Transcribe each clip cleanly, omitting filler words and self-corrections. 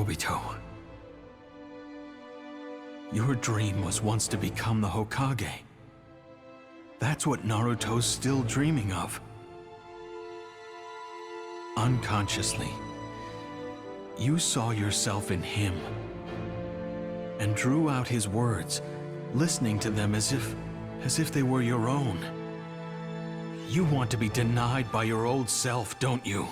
Obito, your dream was once to become the Hokage. That's what Naruto's still dreaming of. Unconsciously, you saw yourself in him and drew out his words, listening to them as if they were your own. You want to be denied by your old self, don't you?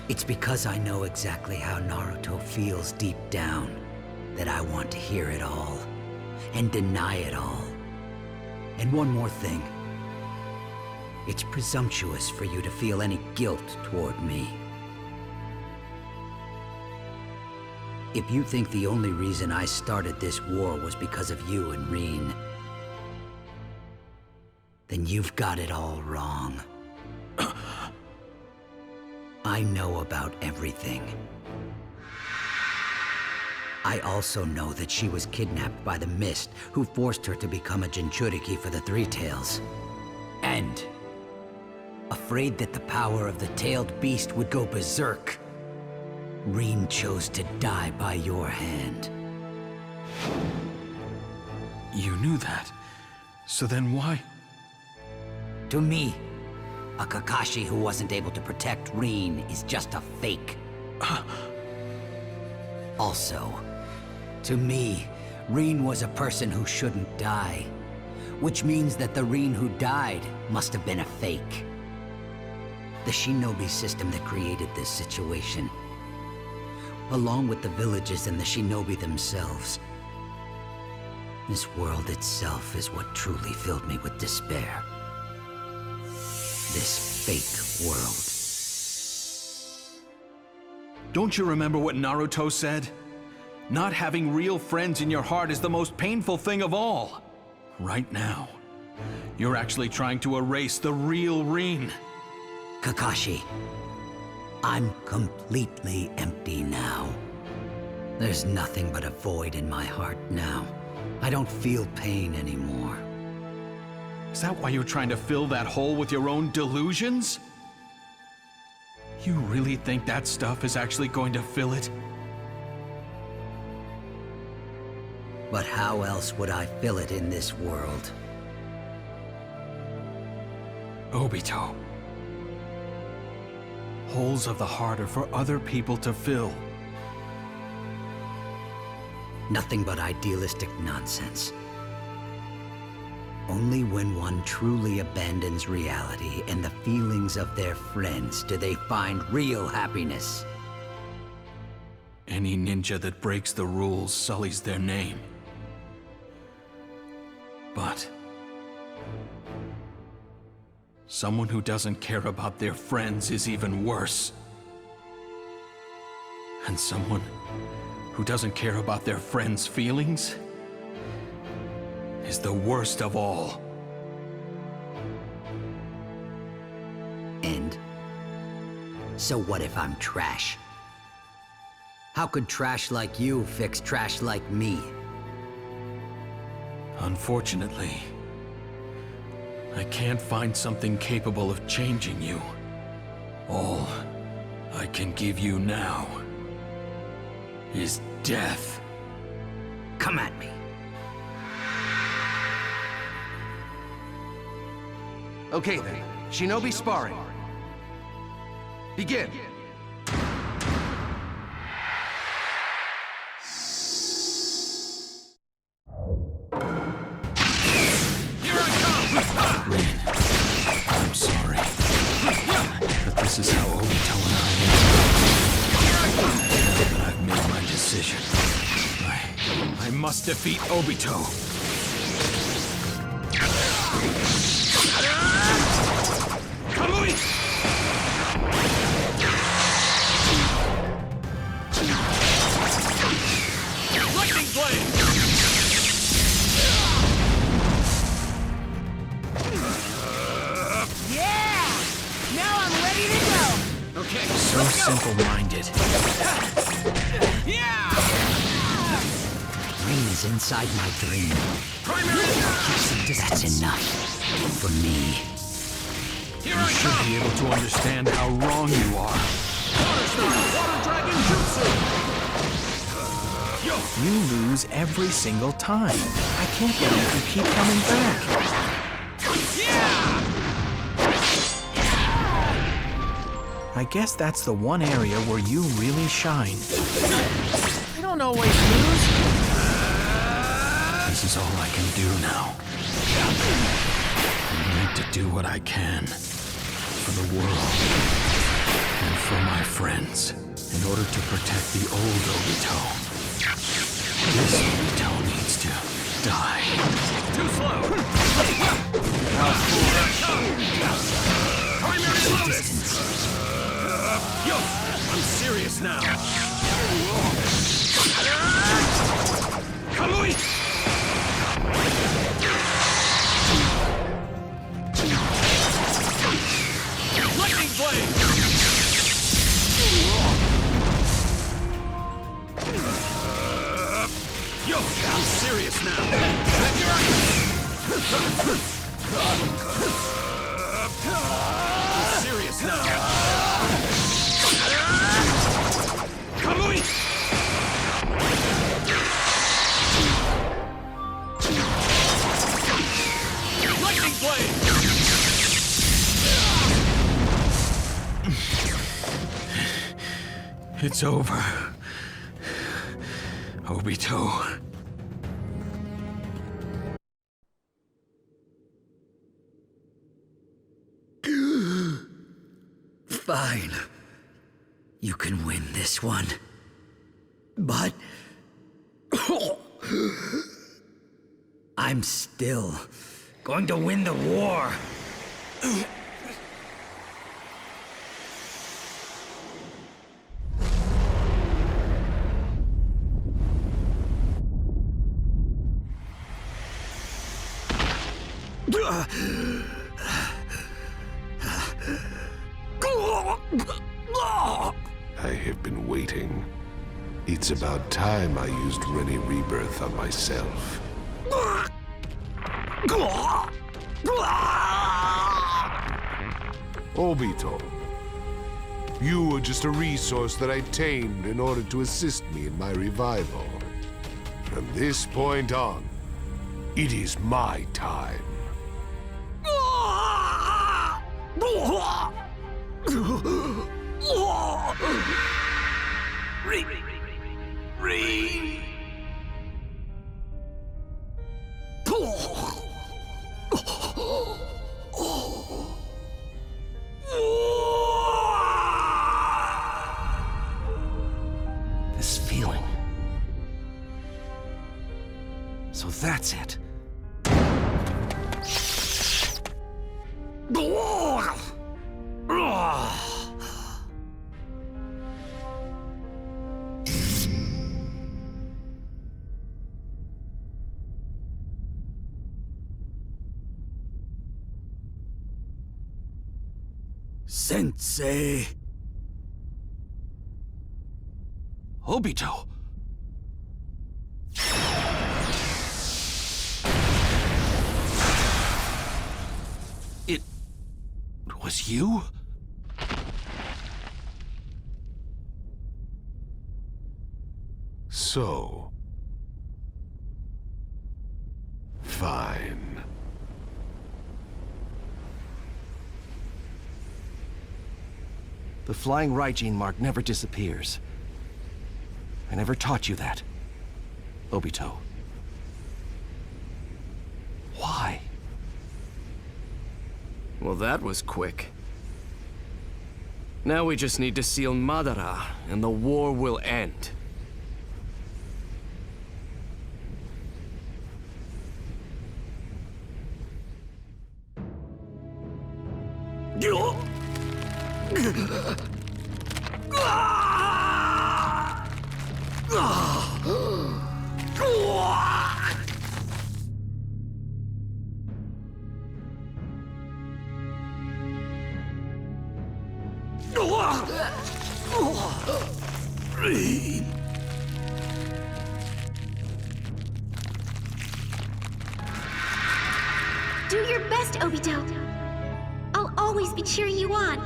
It's because I know exactly how Naruto feels deep down that I want to hear it all and deny it all. And one more thing. It's presumptuous for you to feel any guilt toward me. If you think the only reason I started this war was because of you and Rin, then you've got it all wrong. I know about everything. I also know that she was kidnapped by the Mist, who forced her to become a Jinchuriki for the Three Tails. And, afraid that the power of the Tailed Beast would go berserk, Rin chose to die by your hand. You knew that. So then why? To me, a Kakashi who wasn't able to protect Rin is just a fake. Also, to me, Rin was a person who shouldn't die, which means that the Rin who died must have been a fake. The Shinobi system that created this situation, along with the villages and the Shinobi themselves. This world itself is what truly filled me with despair. This fake world. Don't you remember what Naruto said? Not having real friends in your heart is the most painful thing of all. Right now, you're actually trying to erase the real Rin. Kakashi, I'm completely empty now. There's nothing but a void in my heart now. I don't feel pain anymore. Is that why you're trying to fill that hole with your own delusions? You really think that stuff is actually going to fill it? But how else would I fill it in this world? Obito. Holes of the heart are for other people to fill. Nothing but idealistic nonsense. Only when one truly abandons reality and the feelings of their friends do they find real happiness. Any ninja that breaks the rules sullies their name. But someone who doesn't care about their friends is even worse. And someone who doesn't care about their friends' feelings is the worst of all. And so what if I'm trash? How could trash like you fix trash like me? Unfortunately, I can't find something capable of changing you. All I can give you now is death. Come at me. Okay then, Shinobi sparring. Begin. I'm sorry, but this is how Obito and I are. But I've made my decision. I must defeat Obito. Lightning blade! Now I'm ready to go! Okay, So simple-minded. yeah! Rin is in inside my dream. Primary That's enough for me. Here You I should come! be able to understand how wrong you are. Water style! Water dragon jutsu! Yo! You lose every single time. I can't believe you keep coming back. I guess that's the one area where you really shine. I don't always lose. This is all I can do now. I need to do what I can for the world and for my friends in order to protect the old Obito. This Obito needs to die. Too slow! Primary lotus! Yo! I'm serious now! Kamui! Lightning blade! Yo! I'm serious now! I'm serious now! Kamui! Lightning blade! It's over. Obito. Fine. You can win this one. But... I'm still going to win the war. I have been waiting. It's about time I used Rennie Rebirth on myself. Obito, you were just a resource that I tamed in order to assist me in my revival. From this point on, it is my time. This feeling. So that's it. Sensei. Obito! It was you? So... fine. The flying Raijin mark never disappears. I never taught you that, Obito. Why? Well, that was quick. Now we just need to seal Madara, and the war will end. Do your best, Obito. I'll always be cheering you on.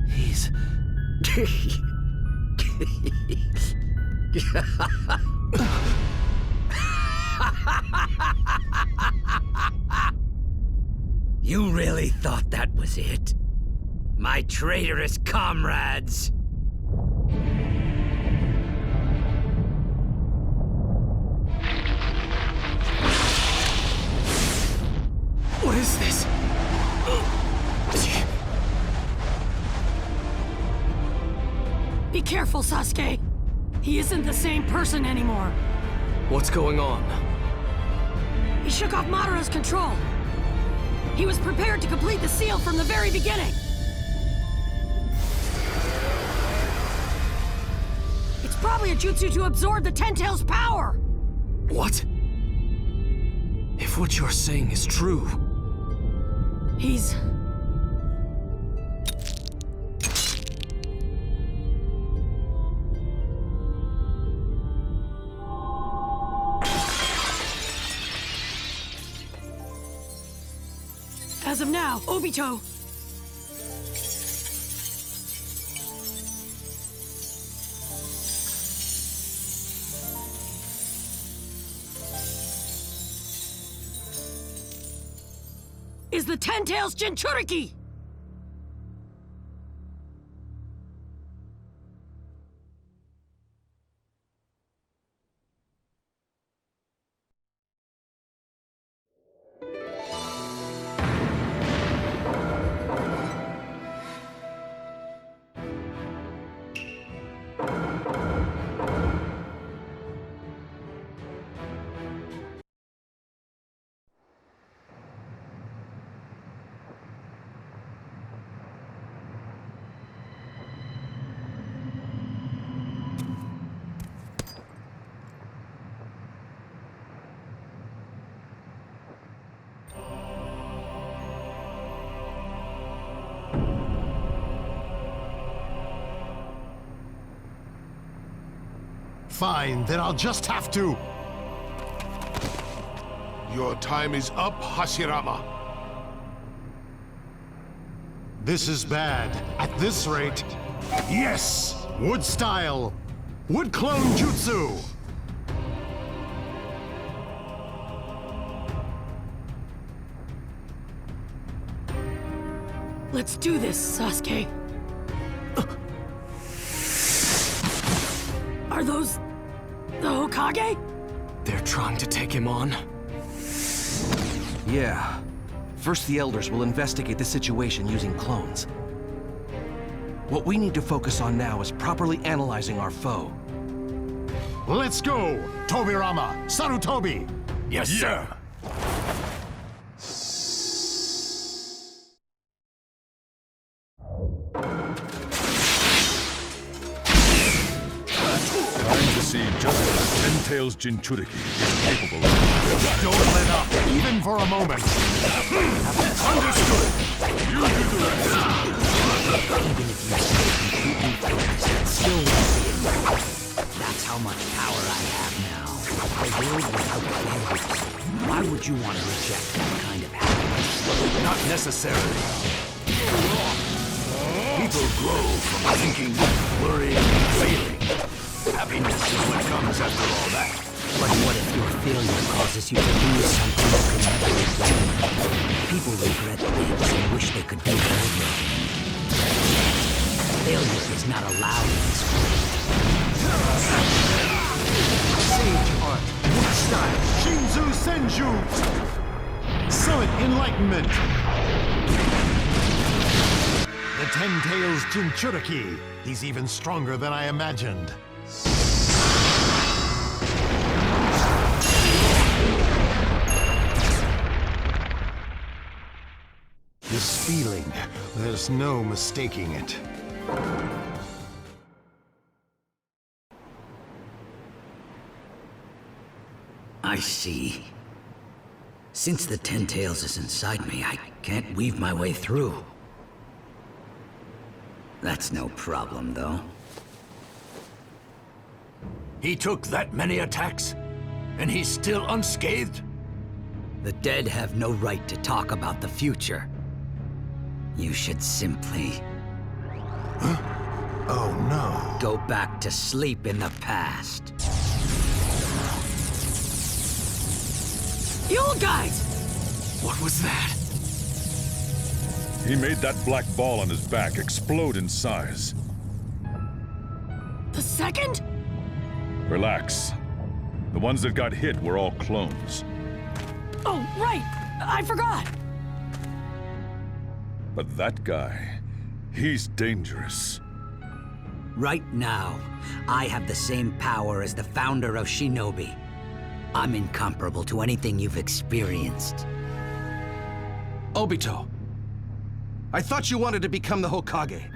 He's... You really thought that was it? My traitorous comrades! What is this? Be careful, Sasuke. He isn't the same person anymore. What's going on? He shook off Madara's control. He was prepared to complete the seal from the very beginning. It's probably a jutsu to absorb the Ten Tails' power. What? If what you're saying is true... He's... As of now, Obito. Is the Ten Tails Jinchuriki! Fine, then I'll just have to... Your time is up, Hashirama. This is bad. At this rate... Yes! Wood style! Wood clone jutsu! Let's do this, Sasuke. Are those... the Hokage? They're trying to take him on? Yeah. First, the Elders will investigate the situation using clones. What we need to focus on now is properly analyzing our foe. Let's go! Tobirama! Sarutobi! Yes, sir. Trying to see just what Ten Tails Jinchuriki is capable of. Don't let up, even for a moment! Understood! You do the rest! Even if you stay completely focused, it still won't be enough. That's how much power I have now. A world without failures. Why would you want to reject that kind of happiness? Not necessarily. People grow from thinking, worrying, failing. Happiness is what comes after all that. But what if your failure causes you to lose something you can never regain? People regret things and wish they could do it over again. Failure is not allowed in this world. Sage art, wood style, Shinzu Senju! Summit enlightenment! The Ten Tails Jinchuriki. He's even stronger than I imagined. This feeling, there's no mistaking it. I see. Since the Ten Tails is inside me, I can't weave my way through. That's no problem, though. He took that many attacks, and he's still unscathed? The dead have no right to talk about the future. You should simply... Oh no. Go back to sleep in the past. You guys! What was that? He made that black ball on his back explode in size. The second? Relax. The ones that got hit were all clones. Oh, right! I forgot! But that guy, he's dangerous. Right now, I have the same power as the founder of Shinobi. I'm incomparable to anything you've experienced. Obito, I thought you wanted to become the Hokage.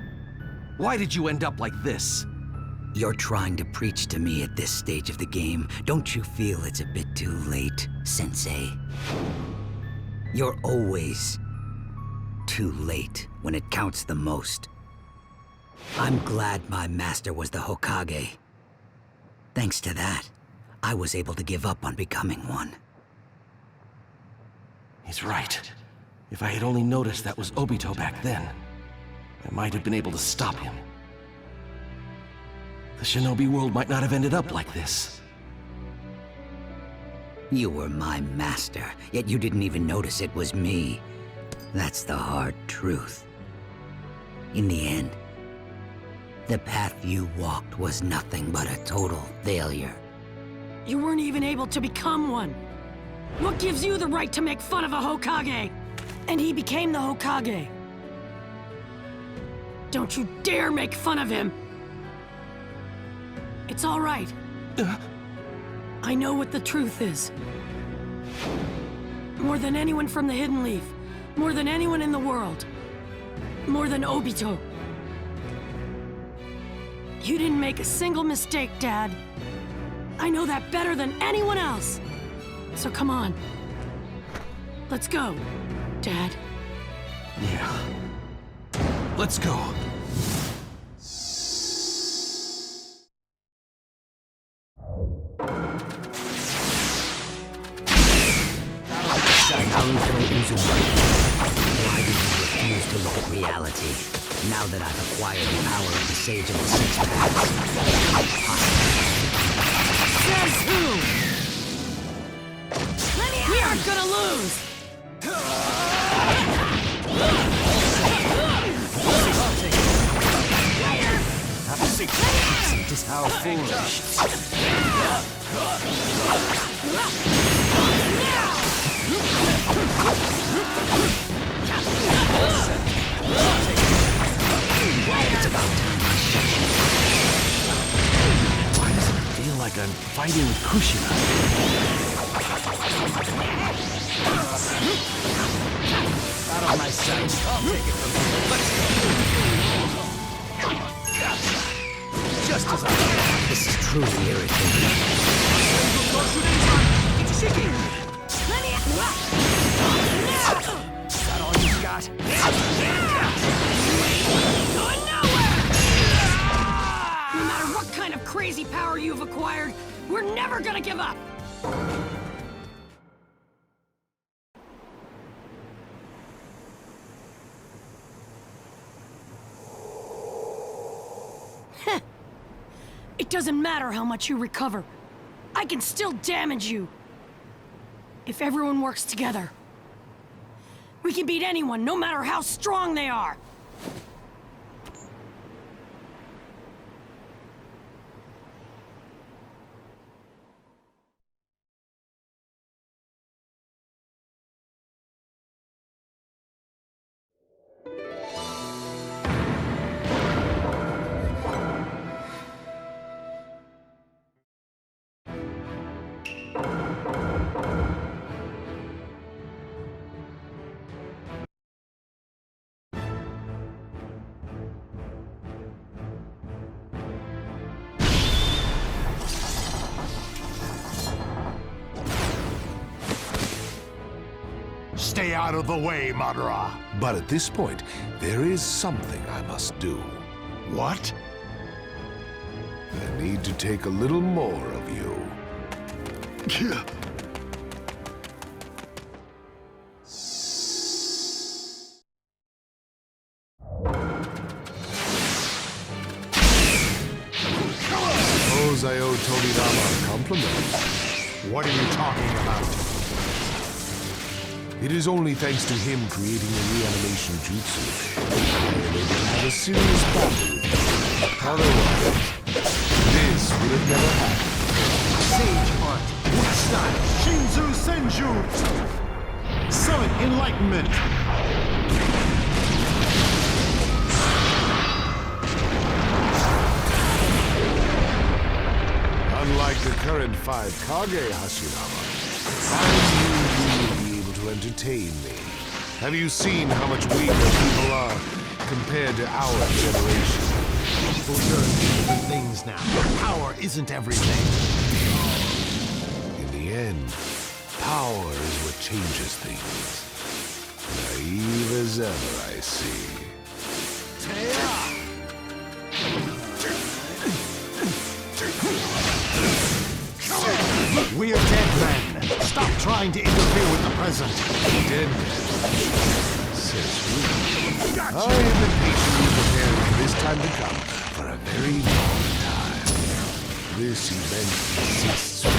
Why did you end up like this? You're trying to preach to me at this stage of the game. Don't you feel it's a bit too late, Sensei? You're always too late when it counts the most. I'm glad my master was the Hokage. Thanks to that, I was able to give up on becoming one. He's right. If I had only noticed that was Obito back then, I might have been able to stop him. The Shinobi world might not have ended up like this. You were my master, yet you didn't even notice it was me. That's the hard truth. In the end, the path you walked was nothing but a total failure. You weren't even able to become one. What gives you the right to make fun of a Hokage? And he became the Hokage. Don't you dare make fun of him! It's all right. I know what the truth is. More than anyone from the Hidden Leaf. More than anyone in the world. More than Obito. You didn't make a single mistake, Dad. I know that better than anyone else. So come on. Let's go, Dad. Yeah. Let's go. Naruto Uzumaki. Why did you refuse to look at reality? Now that I've acquired the power of the Sage of the Six Paths. Says who? We aren't gonna lose! Just how foolish. It's about time. Why does it feel like I'm fighting with Kushina? Out of my sight. I'll take it from here. Let's go. Just as I thought. This is truly irritating. Is that all you got? Going nowhere! No matter what kind of crazy power you've acquired, we're never gonna give up! It doesn't matter how much you recover. I can still damage you. If everyone works together. We can beat anyone, no matter how strong they are. Stay out of the way, Madara. But at this point, there is something I must do. What? I need to take a little more of you. Suppose I owe Tobirama a compliment. What are you talking about? It is only thanks to him creating the reanimation jutsu that I am able to have a serious battle with you. Otherwise, this would have never happened. Sage art, wood style, Shinzu Senju! Summit enlightenment! Unlike the current 5 Kage Hashirama, I knew you would be able to entertain me. Have you seen how much weaker people are compared to our generation? People learn different things now. Power isn't everything. In the end, power is what changes things. Naive as ever, I see. We are dead men. Stop trying to interfere with the present. Dead men? Says we. I have been patiently preparing for this time to come for a very long time. This event exists for me.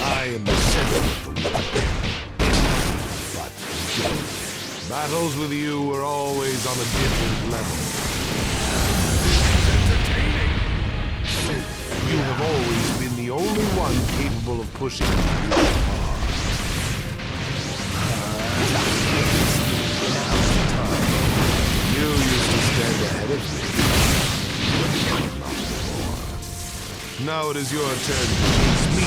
I am the center of the world. But battles with you were always on a different level. You have always been the only one capable of pushing me this far. You used to stand ahead of me. Now it is your turn to chase me.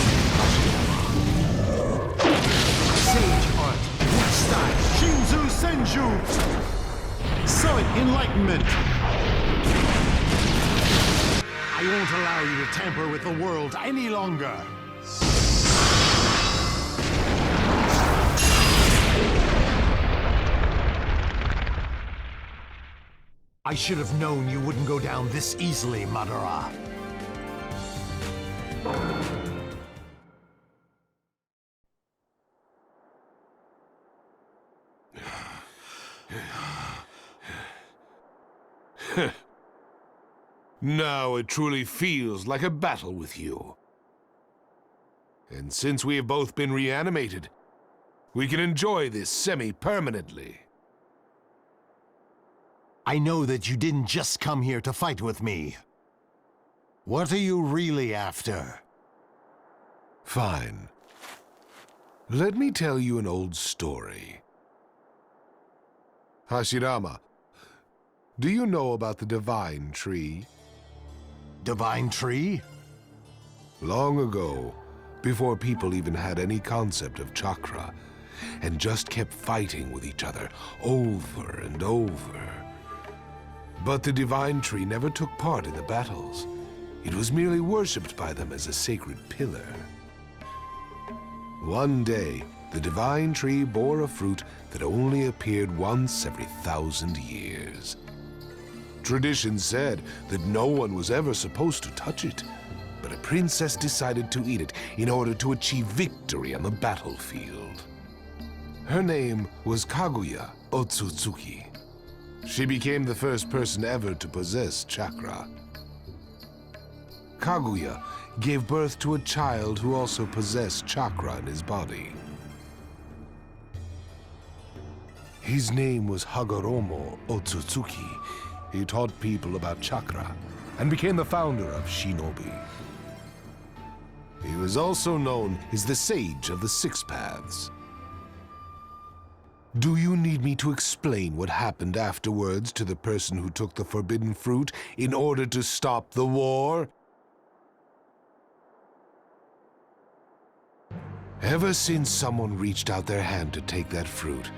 Sage art, wood style, Shinzu Senju! Summit enlightenment! I won't allow you to tamper with the world any longer. I should have known you wouldn't go down this easily, Madara. Now it truly feels like a battle with you. And since we have both been reanimated, we can enjoy this semi-permanently. I know that you didn't just come here to fight with me. What are you really after? Fine. Let me tell you an old story. Hashirama, do you know about the Divine Tree? Divine Tree? Long ago, before people even had any concept of chakra, and just kept fighting with each other over and over. But the Divine Tree never took part in the battles. It was merely worshipped by them as a sacred pillar. One day, the Divine Tree bore a fruit that only appeared once every 1,000 years. Tradition said that no one was ever supposed to touch it, but a princess decided to eat it in order to achieve victory on the battlefield. Her name was Kaguya Otsutsuki. She became the first person ever to possess chakra. Kaguya gave birth to a child who also possessed chakra in his body. His name was Hagoromo Otsutsuki. He taught people about chakra and became the founder of Shinobi. He was also known as the Sage of the Six Paths. Do you need me to explain what happened afterwards to the person who took the forbidden fruit in order to stop the war? Ever since someone reached out their hand to take that fruit,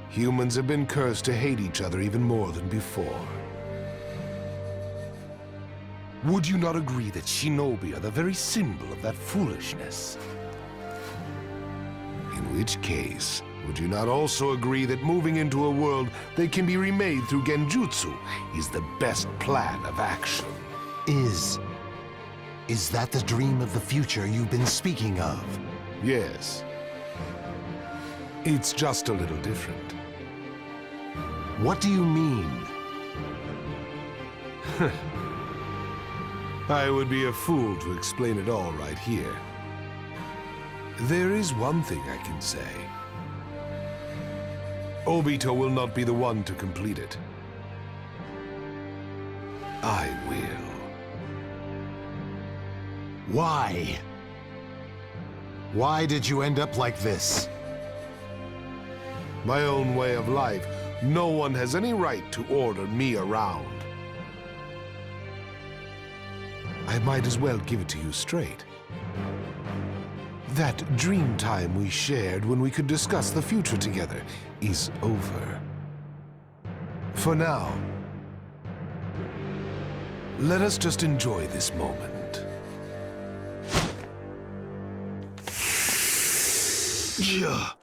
humans have been cursed to hate each other even more than before. Would you not agree that Shinobi are the very symbol of that foolishness? In which case, would you not also agree that moving into a world that can be remade through Genjutsu is the best plan of action? Is that the dream of the future you've been speaking of? Yes. It's just a little different. What do you mean? I would be a fool to explain it all right here. There is one thing I can say. Obito will not be the one to complete it. I will. Why? Why did you end up like this? My own way of life. No one has any right to order me around. I might as well give it to you straight. That dream time we shared when we could discuss the future together is over. For now, let us just enjoy this moment. Yeah.